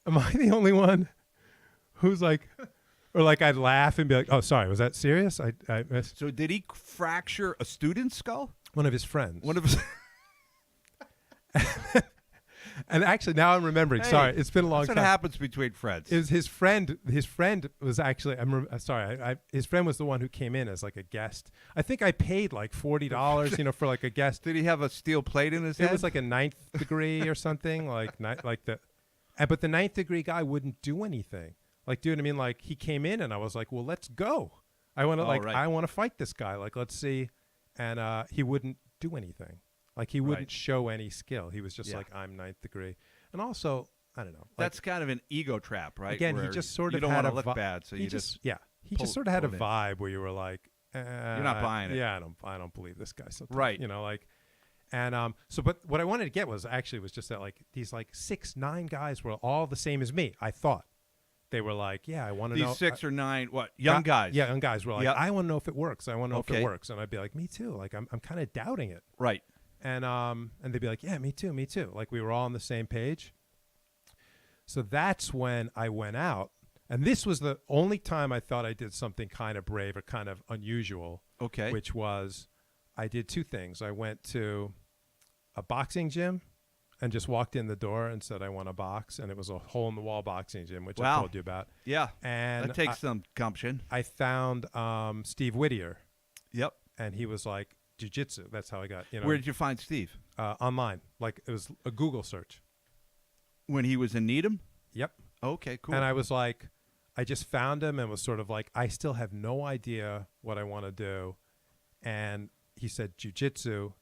Am I the only one who's like, or like I'd laugh and be like, "Oh, sorry, was that serious?" I missed So did he fracture a student's skull? one of his friends. One of his. And actually, now I'm remembering. Hey, sorry, it's been a long That's time. what happens between friends. Is his friend? His friend was actually. Sorry. His friend was the one who came in as like a guest. I think I paid like $40, for like a guest. Did he have a steel plate in his head? It was like a ninth degree or something. But the ninth degree guy wouldn't do anything. Like, dude, I mean, like he came in and I was like, well, let's go. I want to right. I want to fight this guy. Like, let's see. And he wouldn't do anything. Like he wouldn't show any skill. He was just like, I'm ninth degree. And also, I don't know. That's kind of an ego trap, right? Again, where he just sort you of don't had want a to look bad, so you just he just sort of had a pull it in. vibe where you were like, You're not buying it. Yeah, I don't believe this guy. Sometimes, Right. And but what I wanted to get was just that like these like 6'9" guys were all the same as me. I thought they were like, yeah, I want to know. These 6 or 9, what young guys? Yeah, young guys were like, Yep. I want to know if it works. I want to know if Okay. it works. And I'd be like, me too. Like I'm kind of doubting it. Right. And they'd be like, yeah, me too. Like we were all on the same page. So that's when I went out. And this was the only time I thought I did something kind of brave or kind of unusual. Okay. Which was I did two things. I went to a boxing gym and just walked in the door and said, I want to box. And it was a hole-in-the-wall boxing gym, which I told you about. Yeah. And that takes some gumption. I found Steve Whittier. Yep. And he was like, jiu-jitsu. That's how I got, Where did you find Steve? Online. Like it was a Google search. When he was in Needham? Yep. Okay, cool. And I was like, I just found him and was sort of like, I still have no idea what I want to do. And he said jiu-jitsu.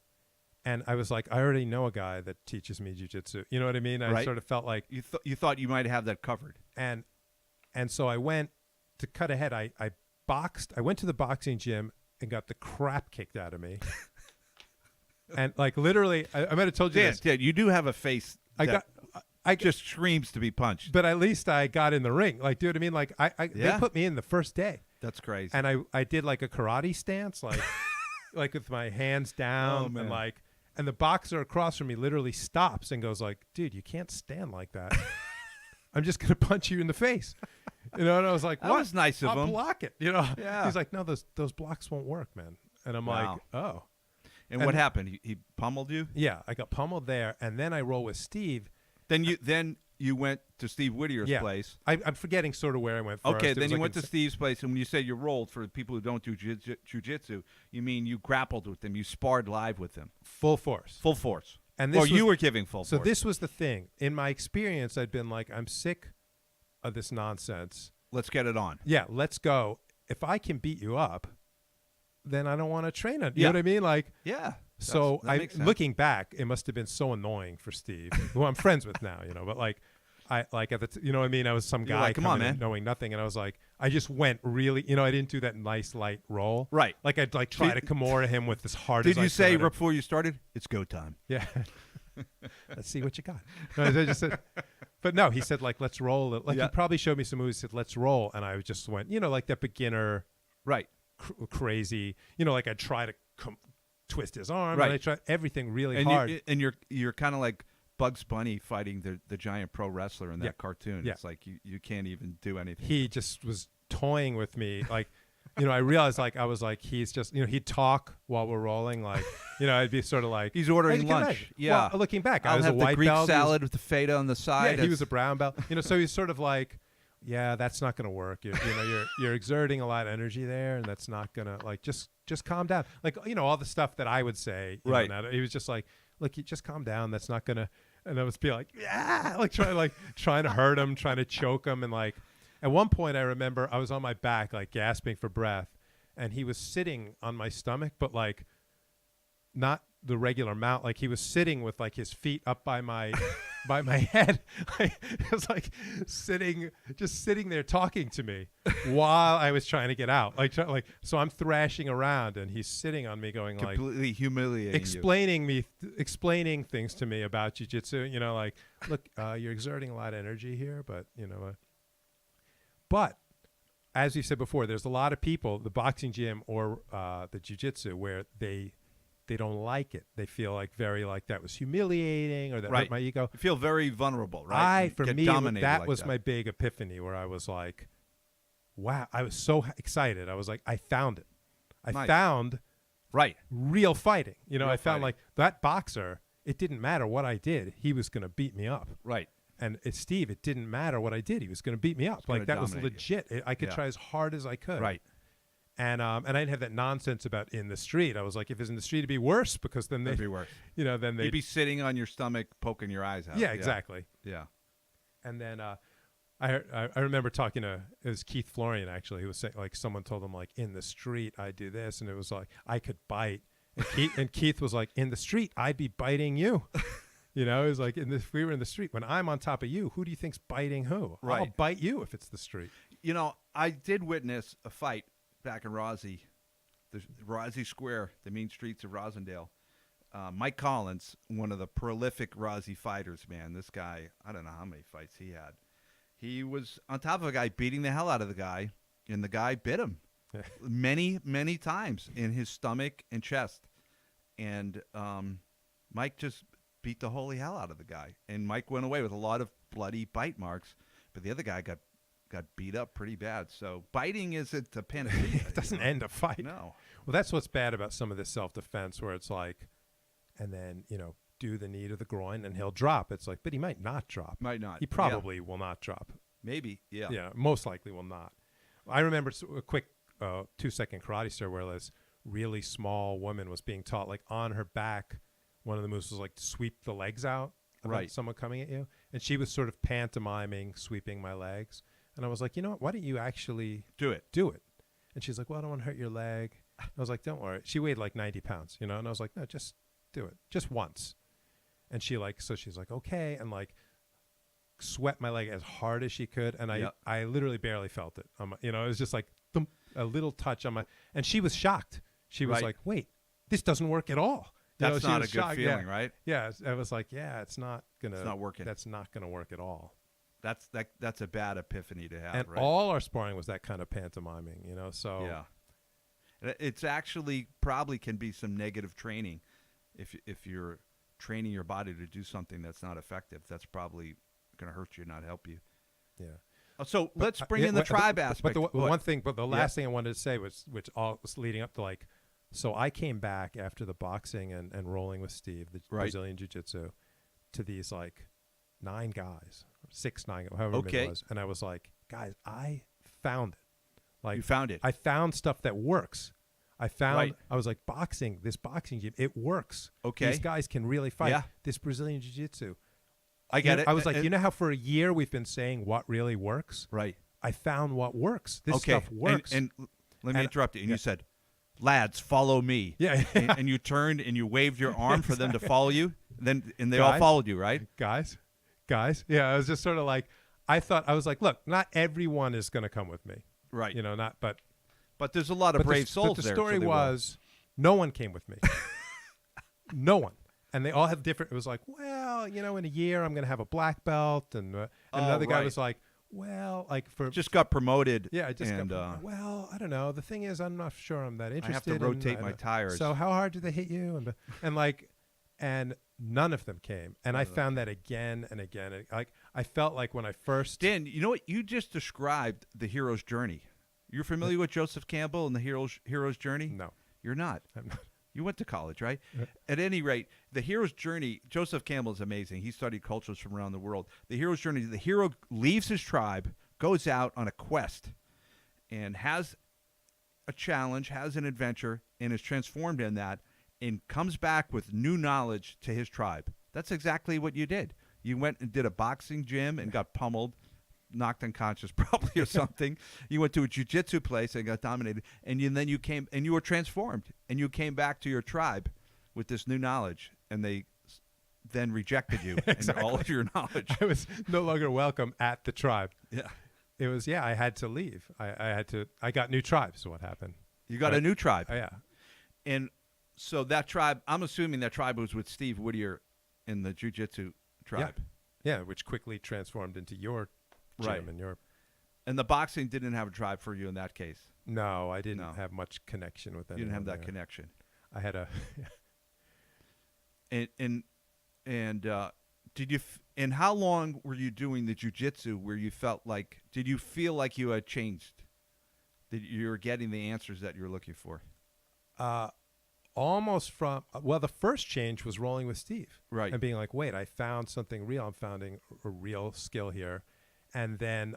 And I was like, I already know a guy that teaches me jiu-jitsu. You know what I mean? I Right. sort of felt like. You thought you might have that covered. And so I went, to cut ahead, I boxed. I went to the boxing gym and got the crap kicked out of me. And like literally, I might have told you this. Dan, you do have a face I just screams to be punched. But at least I got in the ring. Like, dude, I mean, like, they put me in the first day. That's crazy. And I did like a karate stance, like, like with my hands down, and like, and the boxer across from me literally stops and goes like, dude, you can't stand like that. I'm just gonna punch you in the face. And I was like, that what? was nice of I'll him. block it. Yeah. He's like, no, those blocks won't work, man. And I'm like, oh. And what happened? He pummeled you? Yeah, I got pummeled there, and then I roll with Steve. Then you went to Steve Whittier's place. I'm forgetting sort of where I went first. Okay, then you went to Steve's place, and when you say you rolled, for people who don't do jiu-jitsu, you mean you grappled with him, you sparred live with him. Full force. Full force. And you were giving full force. So this was the thing. In my experience, I'd been like, I'm sick of this nonsense. Let's get it on. Yeah, let's go. If I can beat you up, then I don't want to train on. You know what I mean? Like, yeah. So looking back, it must have been so annoying for Steve, who I'm friends with now, But like, I like at the, you know what I mean? I was some guy like, come on, coming in man, knowing nothing, and I was like, I just went really, I didn't do that nice light roll, right? Like I'd like try to Kimura him with as hard. Did you say before you started, it's go time? Yeah. Let's see what you got. No, I just said, but no, he said like, let's roll. Like he probably showed me some moves. He said, let's roll, and I just went, like that beginner, right? Crazy, like I'd try to twist his arm, right? And I tried everything really hard. And you're kind of like Bugs Bunny fighting the giant pro wrestler in that cartoon. Yeah. It's like you can't even do anything. He just was toying with me, like. I realized like I was like he's just he'd talk while we're rolling, like I'd be sort of like he's ordering lunch. Yeah, well, looking back, I was a white the Greek belt. salad with the feta on the side. Yeah, he was a brown belt. So he's sort of like, yeah, that's not gonna work. You're exerting a lot of energy there, and that's not gonna like just calm down. Like all the stuff that I would say. Right. He was just like, look, you just calm down. That's not gonna. And I was be like, yeah, like trying to hurt him, trying to choke him, and like. At one point, I remember I was on my back, like gasping for breath, and he was sitting on my stomach, but like not the regular mount. Like he was sitting with like his feet up by my by my head. It was like just sitting there talking to me while I was trying to get out. So I'm thrashing around, and he's sitting on me, going like completely humiliating, explaining things to me about jiu-jitsu. Like, look, you're exerting a lot of energy here, but But as we said before, there's a lot of people, the boxing gym or the jiu-jitsu, where they they don't like it. They feel like very like that was humiliating or that Right. hurt my ego. You feel very vulnerable, right? You For get me, dominated that like was my big epiphany where I was like, wow, I was so excited. I was like, I found it. I Nice. found right. real fighting. You know, Real I found fighting. like that boxer, it didn't matter what I did. He was going to beat me up. Right. And Steve, it didn't matter what I did. He was going to beat me up. gonna Like that was dominate you. legit. I could Yeah. try as hard as I could. Right. And I didn't have that nonsense about in the street. I was like, if it's in the street, it'd be worse because then That'd they, be worse. you know, then they, You'd be sitting on your stomach, poking your eyes out. yeah, exactly. Yeah. And then I remember talking to, it was Keith Florian actually, who was saying like someone told him like in the street I do this, and it was like I could bite, and Keith was like in the street I'd be biting you. You know, it was like if we were in the street when I'm on top of you, who do you think's biting who? I'll Right. bite you if it's the street. You know, I did witness a fight back in Rossi, the Rossi Square, the mean streets of Rosendale. Mike Collins, one of the prolific Rossi fighters, man. This guy, I don't know how many fights he had. He was on top of a guy beating the hell out of the guy, and the guy bit him many, many times in his stomach and chest. And Mike just beat the holy hell out of the guy. And Mike went away with a lot of bloody bite marks, but the other guy got beat up pretty bad. So biting isn't a panacea. It doesn't end a fight. No. Well, that's what's bad about some of this self-defense where it's like, and then, you know, do the knee to the groin and he'll drop. It's like, but he might not drop. Might not. He probably will not drop. Maybe. Yeah. Yeah, most likely will not. I remember a quick 2-second karate stir where this really small woman was being taught, like on her back, one of the moves was like sweep the legs out about Right. someone coming at you. And she was sort of pantomiming sweeping my legs. And I was like, you know what? Why don't you actually Do it. do it? And she's like, well, I don't want to hurt your leg. I was like, don't worry. She weighed like 90 pounds, you know? And I was like, no, just do it. Just once. And she like, so she's like, okay. And like swept my leg as hard as she could. And Yep. I literally barely felt it. You know, it was just like thump, a little touch on my, and she was shocked. She was Right. like, wait, this doesn't work at all. You know, That's she not a was good shocked. feeling, Yeah. right? Yeah. I was like, yeah, it's not working. That's not going to work at all. That's a bad epiphany to have, And right? all our sparring was that kind of pantomiming, you know? So Yeah. It's actually probably can be some negative training if you're training your body to do something that's not effective. That's probably going to hurt you, not help you. yeah. So let's bring Yeah, in the but- tribe but aspect. the What? one thing, but the Yeah. last thing I wanted to say was, which all was leading up to like, so I came back after the boxing and rolling with Steve, the Right. Brazilian Jiu-Jitsu, to these like 9 guys, 6, 9, however many Okay. it was. And I was like, guys, I found it. Like You found it. I found stuff that works. I found, Right. I was like, this boxing gym, it works. Okay. These guys can really fight. Yeah. This Brazilian Jiu-Jitsu. I get You know, it. I was like, And- you know how for a year we've been saying what really works? right. I found what works. This Okay. stuff works. And let me And- interrupt you. And yeah. you said, lads, follow me. Yeah. And you turned and you waved your arm for them to follow you. And they all Guys? followed you, right? guys. Yeah, I was just sort of like, I was like, look, not everyone is going to come with me. Right. You know, but But there's a lot of brave the, souls but the there. story so they will. was no one came with me. No one. And they all have different, it was like, well, you know, in a year I'm going to have a black belt. And another guy right. was like, well, like for, just got promoted. yeah, I just and, got, well, I don't know. The thing is, I'm not sure I'm that I interested. have to rotate in, my tires. So how hard did they hit you? And none of them came. And I found that again and again. Like I felt like when I first, Dan, you know what? You just described the hero's journey. You're familiar with Joseph Campbell and the hero's journey? no, You're not. I'm not. You went to college, right? Yeah. At any rate, the hero's journey, Joseph Campbell is amazing. He studied cultures from around the world. The hero's journey, the hero leaves his tribe, goes out on a quest, and has a challenge, has an adventure, and is transformed in that, and comes back with new knowledge to his tribe. That's exactly what you did. You went and did a boxing gym and got pummeled, knocked unconscious probably or something. You went to a jiu-jitsu place and got dominated, and then you came and you were transformed, and you came back to your tribe with this new knowledge, and they then rejected you and all of your knowledge. I was no longer welcome at the tribe. Yeah, It was, I had to leave. I got new tribes. So what happened? you got a Right. new tribe, Yeah. and so that tribe. I'm assuming that tribe was with Steve Whittier in the jiu-jitsu tribe. Yeah. Which quickly transformed into your gym Right. and your, And the boxing didn't have a tribe for you in that case. no, I didn't No. have much connection with anyone. You didn't have that there. connection. I had a, And did you? And how long were you doing the jujitsu where you felt like? Did you feel like you had changed? That you were getting the answers that you were looking for? Uh, Almost from well, the first change was rolling with Steve, Right. and being like, wait, I found something real. I'm finding a real skill here, and then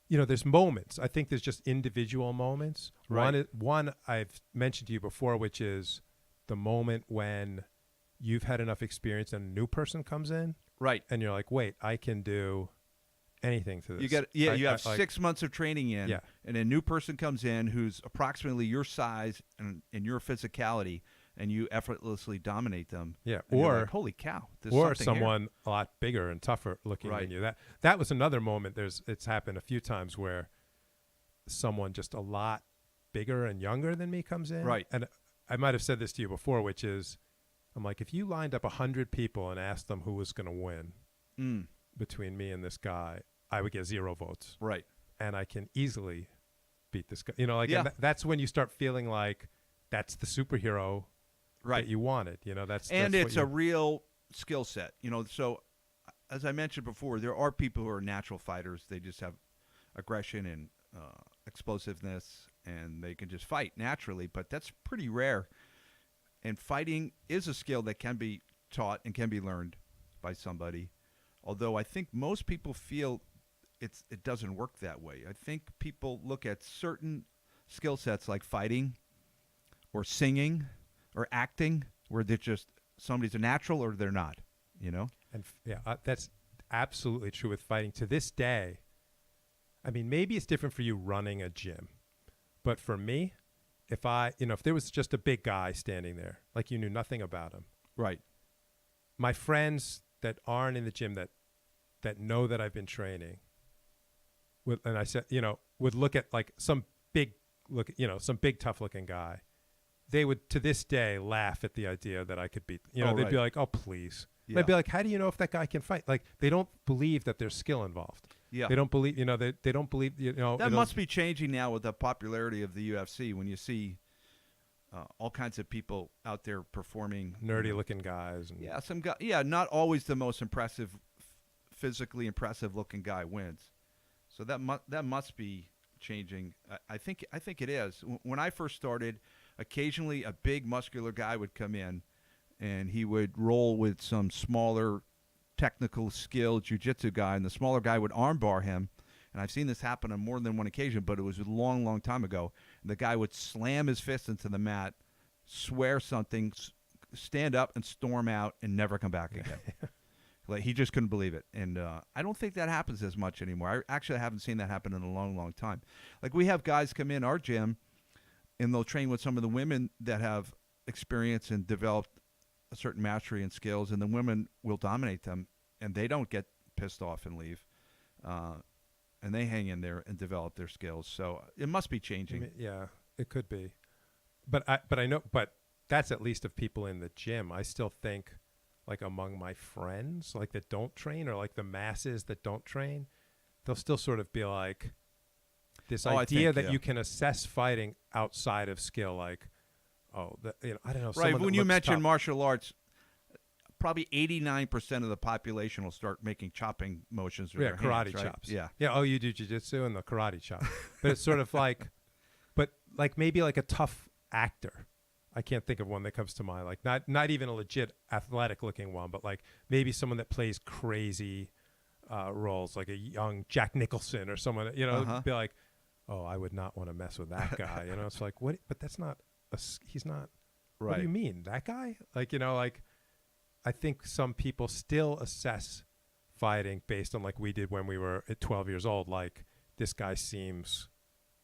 there's moments. I think there's just individual moments. Right. One I've mentioned to you before, which is the moment when you've had enough experience and a new person comes in, Right. and you're like, wait, I can do anything to this. You have 6 months of training in, Yeah. and a new person comes in who's approximately your size and your physicality, and you effortlessly dominate them. Yeah, And you're or like, holy cow, there's or something here. someone a lot bigger and tougher looking Right. than you. That was another moment. It's happened a few times where someone just a lot bigger and younger than me comes in. Right. And I might have said this to you before, which is, I'm like, if you lined up 100 people and asked them who was going to win between me and this guy, I would get 0 votes. Right. And I can easily beat this guy. Yeah. And that's when you start feeling like that's the superhero Right. that you wanted. That's And what it's a real skill set. So as I mentioned before, there are people who are natural fighters. They just have aggression and explosiveness, and they can just fight naturally, but that's pretty rare. And fighting is a skill that can be taught and can be learned by somebody, although I think most people feel it doesn't work that way. I think people look at certain skill sets like fighting or singing or acting where they're just somebody's a natural or they're not, And that's absolutely true with fighting. To this day, I mean, maybe it's different for you running a gym, but for me, if there was just a big guy standing there, like you knew nothing about him, Right. my friends that aren't in the gym that know that I've been training, would look at like some big tough looking guy. They would to this day laugh at the idea that I could beat. They'd right. be like, "Oh, please." Yeah. I'd be like, "How do you know if that guy can fight?" Like they don't believe that there's skill involved. Yeah. They don't believe. They don't believe. That must be changing now with the popularity of the UFC when you see all kinds of people out there performing. nerdy looking guys. And Yeah, some guy. Yeah, not always the most impressive, physically impressive looking guy wins. So that must be changing. I think it is. When I first started, occasionally a big muscular guy would come in, and he would roll with some smaller, technical skill jiu-jitsu guy, and the smaller guy would armbar him. And I've seen this happen on more than one occasion, but it was a long, long time ago. And the guy would slam his fist into the mat, swear something, stand up and storm out, and never come back again. Like he just couldn't believe it. And I don't think that happens as much anymore. I actually haven't seen that happen in a long, long time. Like we have guys come in our gym, and they'll train with some of the women that have experience and developed a certain mastery and skills, and the women will dominate them, and they don't get pissed off and leave. And they hang in there and develop their skills. So it must be changing. yeah, it could be. But I know. But that's at least of people in the gym. I still think, like among my friends, like that don't train, or like the masses that don't train, they'll still sort of be like this idea that you can assess fighting outside of skill. Like, I don't know. Right. When you mention tough. martial arts, probably 89% of the population will start making chopping motions with their karate hands, right? chops. Yeah. Yeah. Oh, you do jiu-jitsu and the karate chop. But it's sort of like, but like maybe like a tough actor. I can't think of one that comes to mind. Like not even a legit athletic looking one, but like maybe someone that plays crazy roles, like a young Jack Nicholson or someone. Be like, oh, I would not want to mess with that guy. It's like what? But that's not. He's not. Right. What do you mean, that guy? Like like. I think some people still assess fighting based on like we did when we were at 12 years old. Like this guy seems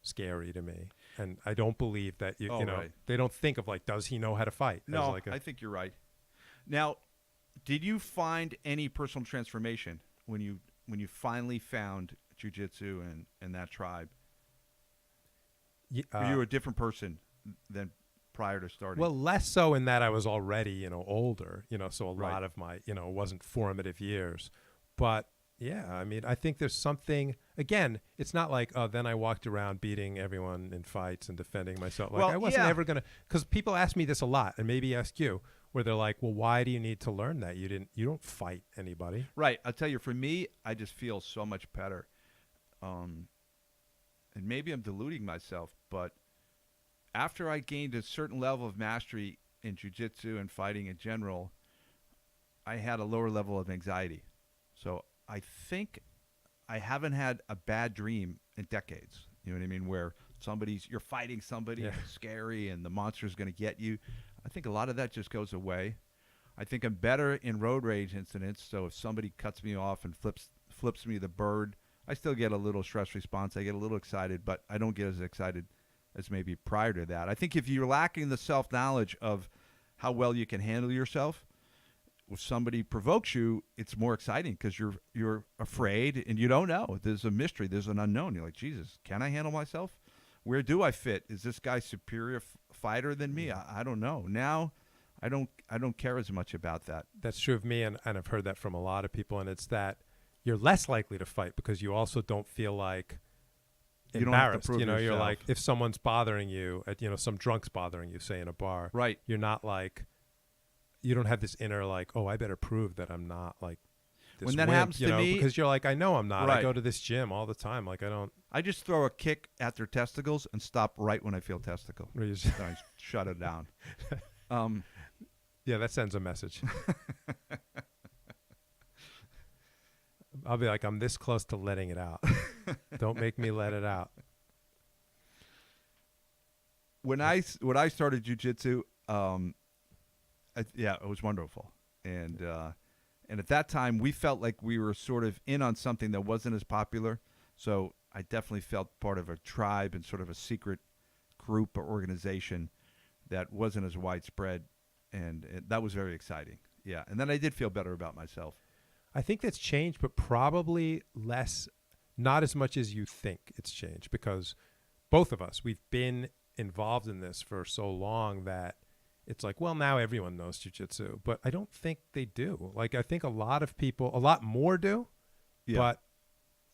scary to me, and I don't believe that Right. they don't think of like, does he know how to fight? No, like I think you're right. Now, did you find any personal transformation when you finally found jiu-jitsu and that tribe? Were you a different person than prior to starting? Well, less so in that I was already older, so a Right. lot of my wasn't formative years, but Yeah, I mean, I think there's something. Again, it's not like, oh, then I walked around beating everyone in fights and defending myself. Like Well, I wasn't yeah. ever gonna, because people ask me this a lot, and maybe ask you, where they're like, well, why do you need to learn that? You don't fight anybody. Right. I'll tell you, for me, I just feel so much better. And maybe I'm deluding myself, but after I gained a certain level of mastery in jiu-jitsu and fighting in general, I had a lower level of anxiety. So I think I haven't had a bad dream in decades. You know what I mean? Where you're fighting somebody, Yeah. and it's scary, and the monster's going to get you. I think a lot of that just goes away. I think I'm better in road rage incidents. So if somebody cuts me off and flips me the bird, I still get a little stress response. I get a little excited, but I don't get as excited as maybe prior to that. I think if you're lacking the self-knowledge of how well you can handle yourself, if somebody provokes you, it's more exciting because you're afraid and you don't know. There's a mystery. There's an unknown. You're like, Jesus, can I handle myself? Where do I fit? Is this guy superior fighter than me? I don't know. Now, I don't care as much about that. That's true of me, and I've heard that from a lot of people, and it's that you're less likely to fight because you also don't feel like You don't have to embarrassed. prove You're yourself. like, if someone's bothering you, some drunk's bothering you, say in a bar, Right. you're not like, you don't have this inner like, oh, I better prove that I'm not like this When that wimp, happens to me- because you're like, I know I'm not. I Right. go to this gym all the time. Like I don't. I just throw a kick at their testicles and stop right when I feel testicle. Or you just- I shut it down. yeah, that sends a message. I'll be like, I'm this close to letting it out. Don't make me let it out. When I started jiu-jitsu, it was wonderful, and at that time we felt like we were sort of in on something that wasn't as popular. So I definitely felt part of a tribe and sort of a secret group or organization that wasn't as widespread, and that was very exciting. Yeah, and then I did feel better about myself. I think that's changed, but probably less, not as much as you think it's changed, because both of us, we've been involved in this for so long that it's like, well, now everyone knows jiu-jitsu, but I don't think they do. Like, I think a lot of people, a lot more do, Yeah. but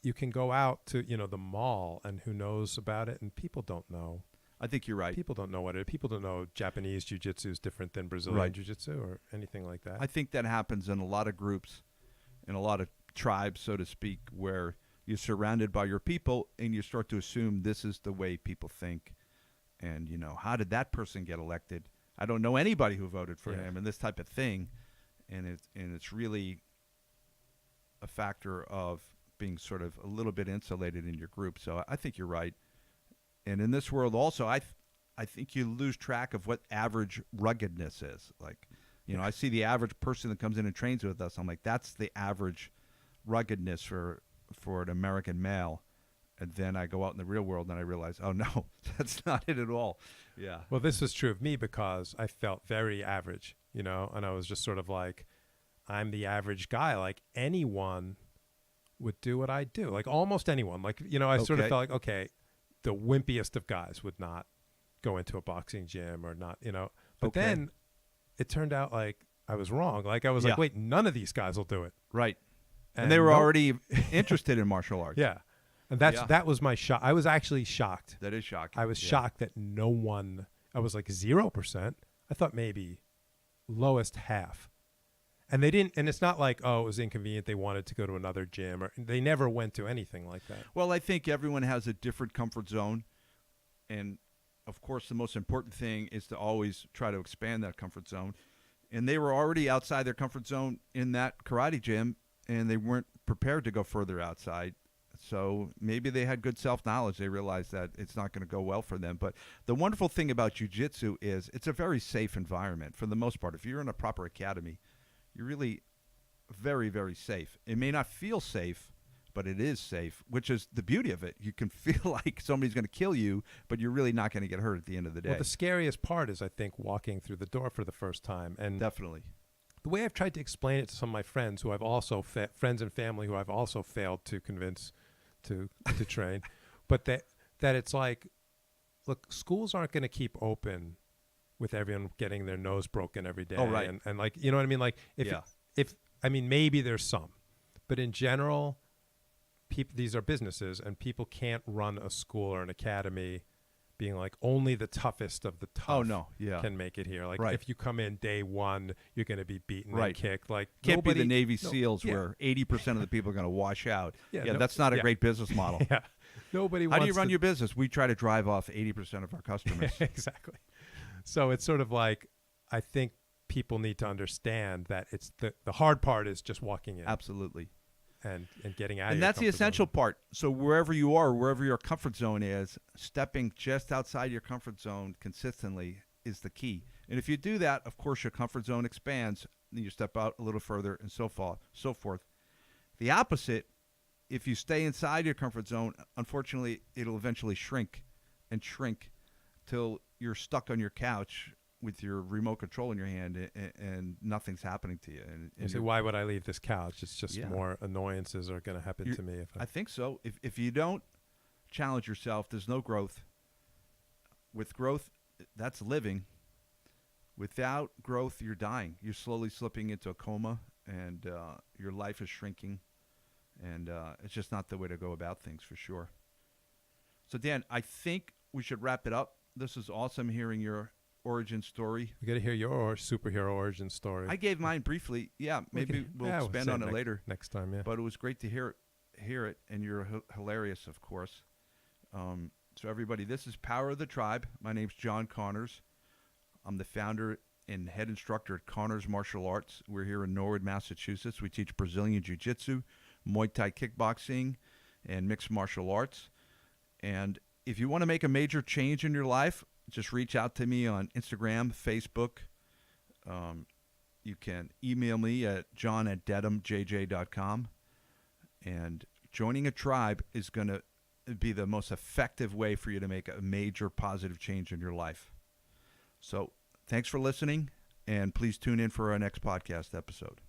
you can go out to, the mall, and who knows about it, and people don't know. I think you're right. People don't know what it is. People don't know Japanese jiu-jitsu is different than Brazilian Right. jiu-jitsu or anything like that. I think that happens in a lot of groups, in a lot of tribes, so to speak, where you're surrounded by your people and you start to assume this is the way people think. And, how did that person get elected? I don't know anybody who voted for Yeah. him, and this type of thing. And it's really a factor of being sort of a little bit insulated in your group. So I think you're right. And in this world also, I think you lose track of what average ruggedness is. Like, I see the average person that comes in and trains with us. I'm like, that's the average ruggedness for an American male. And then I go out in the real world and I realize, oh, no, that's not it at all. Yeah. Well, this was true of me because I felt very average, and I was just sort of like, I'm the average guy. Like anyone would do what I do. Like almost anyone. Like, I sort of Okay. felt like, okay, the wimpiest of guys would not go into a boxing gym or not, But Okay. then it turned out like I was wrong. Like I was like, Yeah. wait, none of these guys will do it. Right. And they were no- already interested in martial arts. Yeah. And Yeah. that was my shock. I was actually shocked. That is shocking. I was Yeah. shocked that no one, I was like 0%. I thought maybe lowest half. And they didn't, and it's not like, oh, it was inconvenient. They wanted to go to another gym, or they never went to anything like that. Well, I think everyone has a different comfort zone. And, of course, the most important thing is to always try to expand that comfort zone. And they were already outside their comfort zone in that karate gym, and they weren't prepared to go further outside. So maybe they had good self-knowledge. They realized that it's not going to go well for them. But the wonderful thing about jiu-jitsu is it's a very safe environment for the most part. If you're in a proper academy, you're really very, very safe. It may not feel safe, but it is safe, which is the beauty of it. You can feel like somebody's going to kill you, but you're really not going to get hurt at the end of the day. Well, the scariest part is, I think, walking through the door for the first time. And Definitely. the way I've tried to explain it to some of my friends who I've also, friends and family who I've also failed to convince to train, but that it's like, look, schools aren't going to keep open with everyone getting their nose broken every day. Oh, right. And like, you know what I mean? Like if Yeah. I mean, maybe there's some, but in general, people, these are businesses, and people can't run a school or an academy being like only the toughest of the tough Oh no, yeah. can make it here. Like Right. if you come in day one, you're going to be beaten Right. and kicked. Like Can't be nobody, the Navy no- SEALs yeah. where 80% of the people are going to wash out. Yeah, Yeah, no- that's not a yeah. great business model. Yeah, nobody. How wants do you run to, your business? We try to drive off 80% of our customers. exactly. So it's sort of like, I think people need to understand that it's the hard part is just walking in Absolutely. and getting out. of And your that's the comfort zone. essential part. So wherever you are, wherever your comfort zone is, stepping just outside your comfort zone consistently is the key. And if you do that, of course, your comfort zone expands. Then you step out a little further, and so forth. The opposite, if you stay inside your comfort zone, unfortunately, it'll eventually shrink and shrink till you're stuck on your couch with your remote control in your hand, and nothing's happening to you. And You say, you're- why would I leave this couch? It's just Yeah. more annoyances are going to happen to me. If I think so. If you don't challenge yourself, there's no growth. With growth, that's living. Without growth, you're dying. You're slowly slipping into a coma, and your life is shrinking. And it's just not the way to go about things, for sure. So, Dan, I think we should wrap it up. This is awesome hearing your origin story. we got to hear your superhero origin story. I gave mine briefly. Yeah, maybe we'll expand say on it later. next time. Yeah. But it was great to hear it, and you're hilarious, of course. So everybody, this is Power of the Tribe. My name's John Connors. I'm the founder and head instructor at Connors Martial Arts. We're here in Norwood, Massachusetts. We teach Brazilian Jiu-Jitsu, Muay Thai kickboxing, and mixed martial arts. And if you want to make a major change in your life, just reach out to me on Instagram, Facebook. You can email me at john@dedhamjj.com. And joining a tribe is going to be the most effective way for you to make a major positive change in your life. So thanks for listening, and please tune in for our next podcast episode.